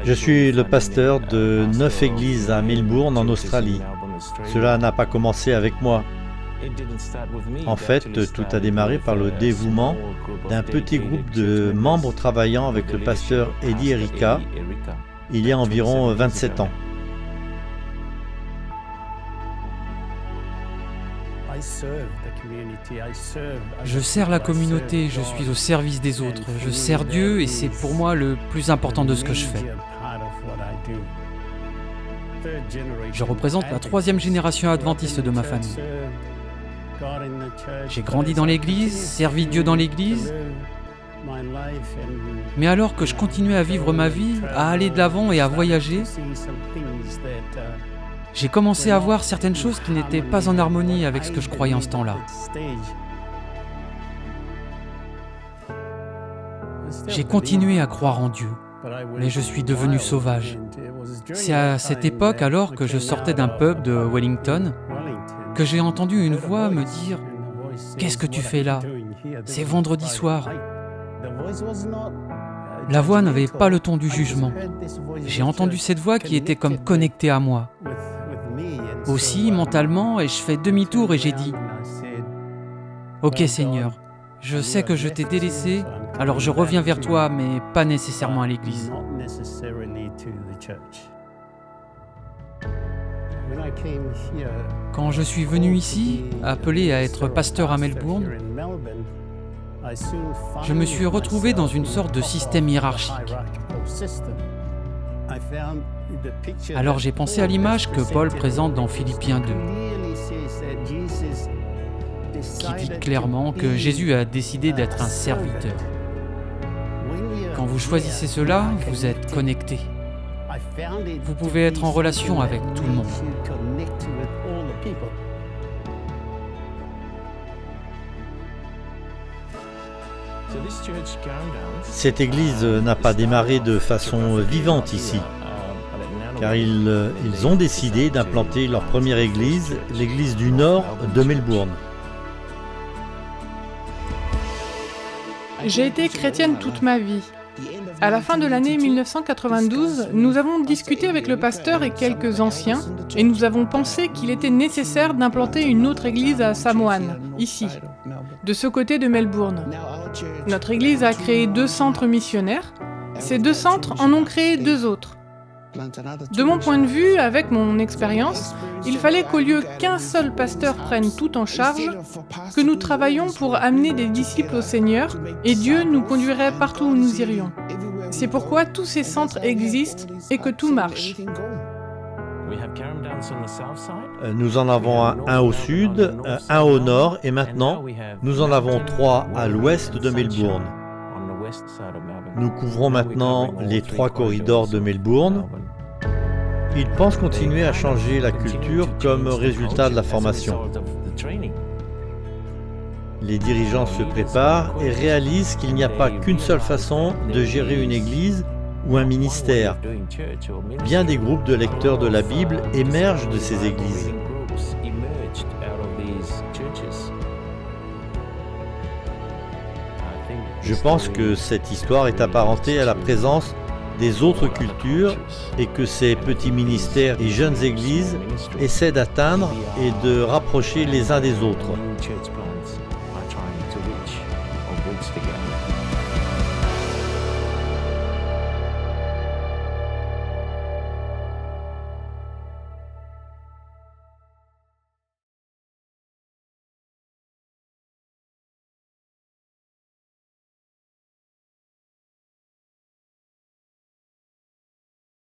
Je suis le pasteur de 9 églises à Melbourne, en Australie. Cela n'a pas commencé avec moi. En fait, tout a démarré par le dévouement d'un petit groupe de membres travaillant avec le pasteur Eddie Erika il y a environ 27 ans. Je sers la communauté, je suis au service des autres, je sers Dieu et c'est pour moi le plus important de ce que je fais. Je représente la 3e génération adventiste de ma famille. J'ai grandi dans l'église, servi Dieu dans l'église, mais alors que je continuais à vivre ma vie, à aller de l'avant et à voyager, j'ai commencé à voir certaines choses qui n'étaient pas en harmonie avec ce que je croyais en ce temps-là. J'ai continué à croire en Dieu, mais je suis devenu sauvage. C'est à cette époque alors que je sortais d'un pub de Wellington que j'ai entendu une voix me dire « Qu'est-ce que tu fais là ? C'est vendredi soir. » La voix n'avait pas le ton du jugement. J'ai entendu cette voix qui était comme connectée à moi. Aussi, mentalement, et je fais demi-tour et j'ai dit « Ok Seigneur, je sais que je t'ai délaissé, alors je reviens vers toi, mais pas nécessairement à l'église. » Quand je suis venu ici, appelé à être pasteur à Melbourne, je me suis retrouvé dans une sorte de système hiérarchique. Alors j'ai pensé à l'image que Paul présente dans Philippiens 2, qui dit clairement que Jésus a décidé d'être un serviteur. Quand vous choisissez cela, vous êtes connecté. Vous pouvez être en relation avec tout le monde. Cette église n'a pas démarré de façon vivante ici, car ils ont décidé d'implanter leur première église, l'église du nord de Melbourne. J'ai été chrétienne toute ma vie. À la fin de l'année 1992, nous avons discuté avec le pasteur et quelques anciens, et nous avons pensé qu'il était nécessaire d'implanter une autre église à Samoan, ici, de ce côté de Melbourne. Notre église a créé 2 centres missionnaires. Ces 2 centres en ont créé 2 autres. De mon point de vue, avec mon expérience, il fallait qu'au lieu qu'un seul pasteur prenne tout en charge, que nous travaillions pour amener des disciples au Seigneur, et Dieu nous conduirait partout où nous irions. C'est pourquoi tous ces centres existent et que tout marche. Nous en avons un au sud, un au nord, et maintenant, nous en avons 3 à l'ouest de Melbourne. Nous couvrons maintenant les 3 corridors de Melbourne. Ils pensent continuer à changer la culture comme résultat de la formation. Les dirigeants se préparent et réalisent qu'il n'y a pas qu'une seule façon de gérer une église ou un ministère. Bien des groupes de lecteurs de la Bible émergent de ces églises. Je pense que cette histoire est apparentée à la présence des autres cultures et que ces petits ministères et jeunes églises essaient d'atteindre et de rapprocher les uns des autres.